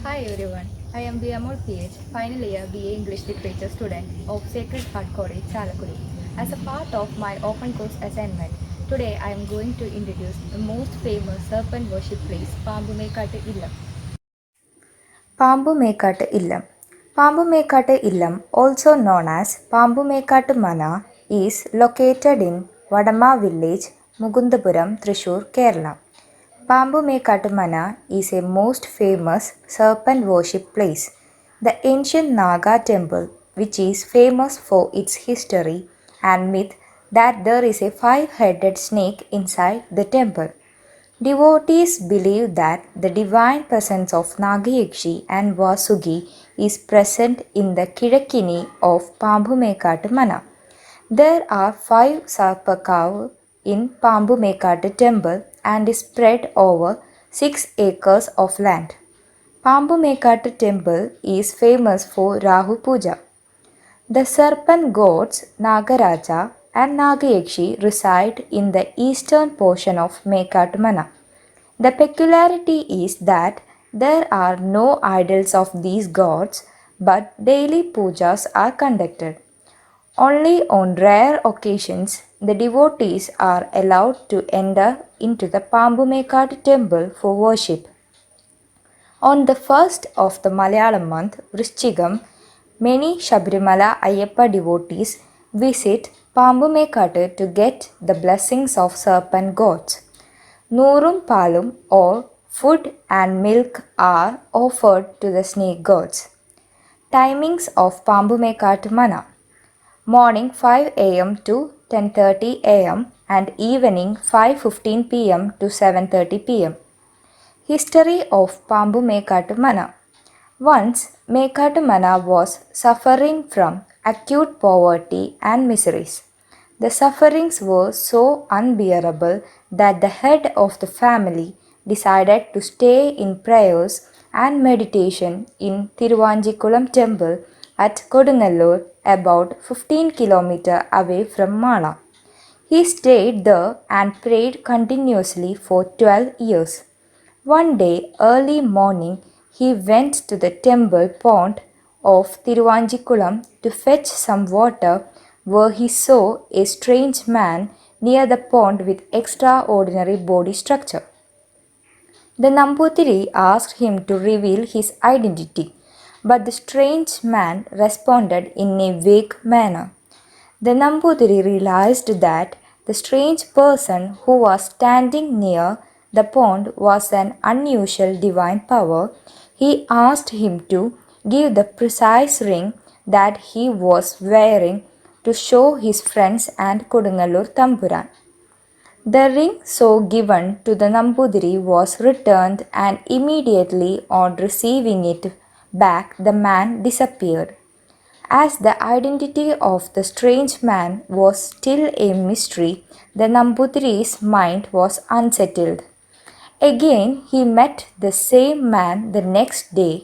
Hi everyone, I am Diamol PH, final year BA English Literature student of Sacred Heart College, Chalakudu. As a part of my open course assignment, today I am going to introduce the most famous serpent worship place, Pambumekattu Illam. Pambumekattu Illam. Pambumekattu Illam, also known as Pambumekattu Mana, is located in Vadama village, Mugundapuram, Thrissur, Kerala. Pambumekattu Mana is a most famous serpent worship place. The ancient Naga temple, which is famous for its history and myth that there is a five-headed snake inside the temple. Devotees believe that the divine presence of Nagayakshi and Vasugi is present in the Kidakini of Pambumekattu Mana. There are 5 Sarpakavu in Pambumekattu temple and is spread over 6 acres of land. Pambumekattu temple is famous for Rahu Puja. The serpent gods Nagaraja and Nagayakshi reside in the eastern portion of Mekatmana. The peculiarity is that there are no idols of these gods, but daily pujas are conducted. Only on rare occasions the devotees are allowed to enter into the Pambumekad temple for worship. On the first of the Malayalam month, Vrishchigam, many Shabrimala Ayyappa devotees visit Pambumekattu to get the blessings of serpent gods. Noorum Palum or food and milk are offered to the snake gods. Timings of Pambumekattu Mana: morning 5 am to 10:30 am and evening 5:15 pm to 7:30 pm. History of Pambumekattu Mana. Once Mekattu Mana was suffering from acute poverty and miseries. The sufferings were so unbearable that the head of the family decided to stay in prayers and meditation in Thiruvanjikulam temple at Kodunallur, about 15 km away from Mala. He stayed there and prayed continuously for 12 years. One day, early morning, he went to the temple pond of Thiruvanjikulam to fetch some water, where he saw a strange man near the pond with extraordinary body structure. The Nambutiri asked him to reveal his identity, but the strange man responded in a vague manner. The Nambutiri realized that the strange person who was standing near the pond was an unusual divine power. He asked him to give the precise ring that he was wearing to show his friends and Kodungalur Tampuran. The ring so given to the Nambudiri was returned, and immediately on receiving it back the man disappeared. As the identity of the strange man was still a mystery, the Nambudiri's mind was unsettled. Again he met the same man the next day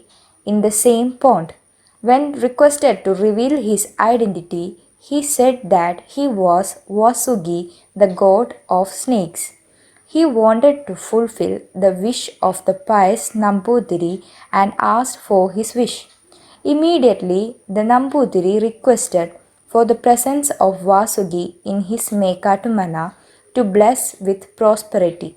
in the same pond. When requested to reveal his identity, he said that he was Vasugi, the god of snakes. He wanted to fulfill the wish of the pious Nambudiri and asked for his wish. Immediately, the Nambudiri requested for the presence of Vasugi in his Mekatumana to bless with prosperity.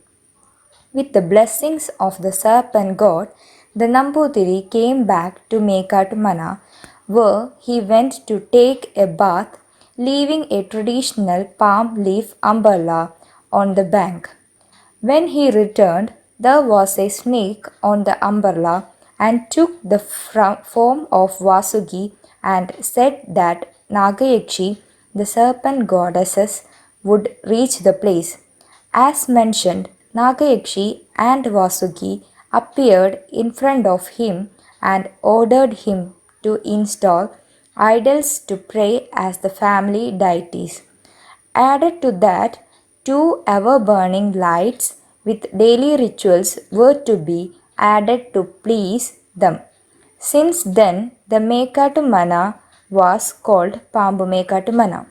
With the blessings of the serpent god, the Nambudiri came back to Mekatumana, where he went to take a bath, leaving a traditional palm leaf umbrella on the bank. When he returned, there was a snake on the umbrella and took the form of Vasugi and said that Nagayakshi, the serpent goddesses, would reach the place. As mentioned, Nagayakshi and Vasugi appeared in front of him and ordered him to install idols to pray as the family deities. Added to that, 2 ever-burning lights with daily rituals were to be added to please them. Since then, the Mekatumana was called Pambumekatumana.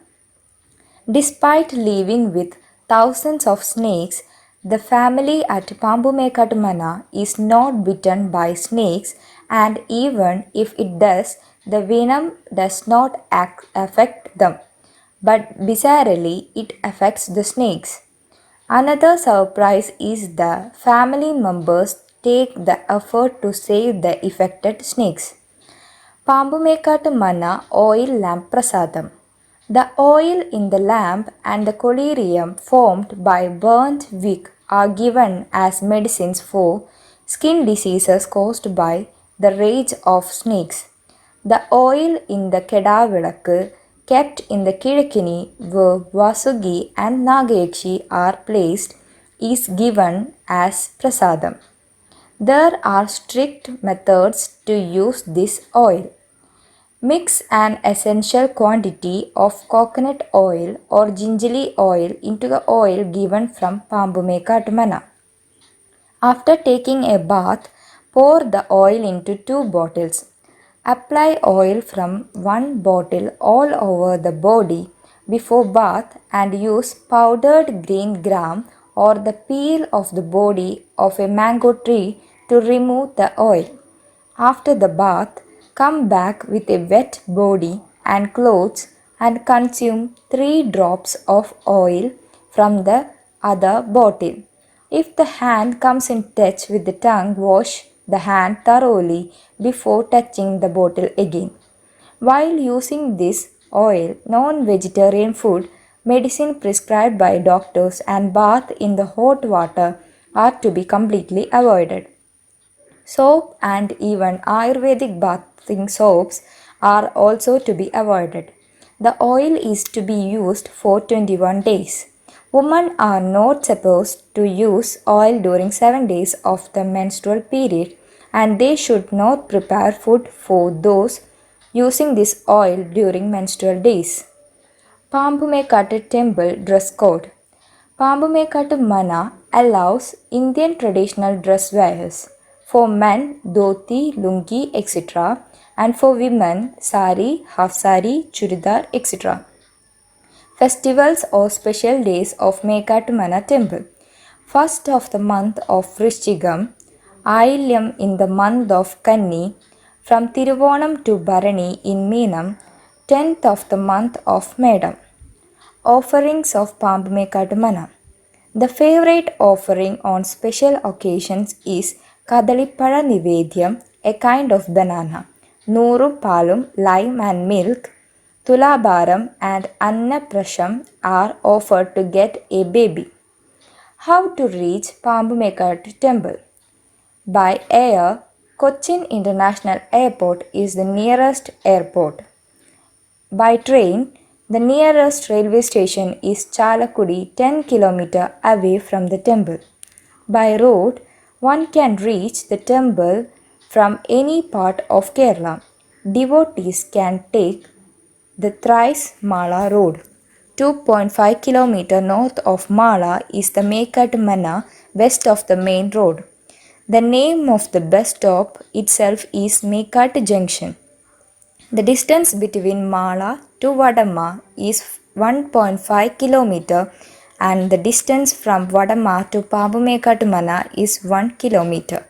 Despite living with thousands of snakes, The family at Pambumekattumana is not bitten by snakes, and even if it does, the venom does not affect them. But bizarrely, it affects the snakes. Another surprise is the family members take the effort to save the affected snakes. Pambumekattu Mana Oil Lamp Prasadam. The oil in the lamp and the collyrium formed by burnt wick are given as medicines for skin diseases caused by the rage of snakes. The oil in the Kedavilakku kept in the Kidakini where Vasugi and Nagayakshi are placed is given as prasadam. There are strict methods to use this oil. Mix an essential quantity of coconut oil or gingerly oil into the oil given from Pambumekattumana. After taking a bath, pour the oil into 2 bottles. Apply oil from one bottle all over the body before bath and use powdered green gram or the peel of the body of a mango tree to remove the oil. After the bath, come back with a wet body and clothes and consume 3 drops of oil from the other bottle. If the hand comes in touch with the tongue, wash the hand thoroughly before touching the bottle again. While using this oil, non-vegetarian food, medicine prescribed by doctors and bath in the hot water are to be completely avoided. Soap and even Ayurvedic bathing soaps are also to be avoided. The oil is to be used for 21 days. Women are not supposed to use oil during 7 days of the menstrual period, and they should not prepare food for those using this oil during menstrual days. Pambumekattu Temple Dress Code. Pambumekattu Mana allows Indian traditional dress wears. For men, dhoti, lungi, etc. And for women, sari, half sari, churidar, etc. Festivals or special days of Mekattumana temple. First of the month of Vrishchigam, Ailyam in the month of Kanni, from Tiruvonam to Bharani in Meenam, 10th of the month of Medam. Offerings of Pambumekattumana. The favorite offering on special occasions is Kadalippada Nivedyam, a kind of banana, Nooru Palum, lime and milk, Tulabharam and Annaprasham are offered to get a baby. How to reach Pambumekattu temple? By air, Cochin International Airport is the nearest airport. By train, the nearest railway station is Chalakudi, 10 km away from the temple. By road, one can reach the temple from any part of Kerala. Devotees can take the thrice Mala road. 2.5 km north of Mala is the Mekattumana west of the main road. The name of the bus stop itself is Mekattu Junction. The distance between Mala to Vadama is 1.5 km and the distance from Vadama to Pambumekattumana is 1 km.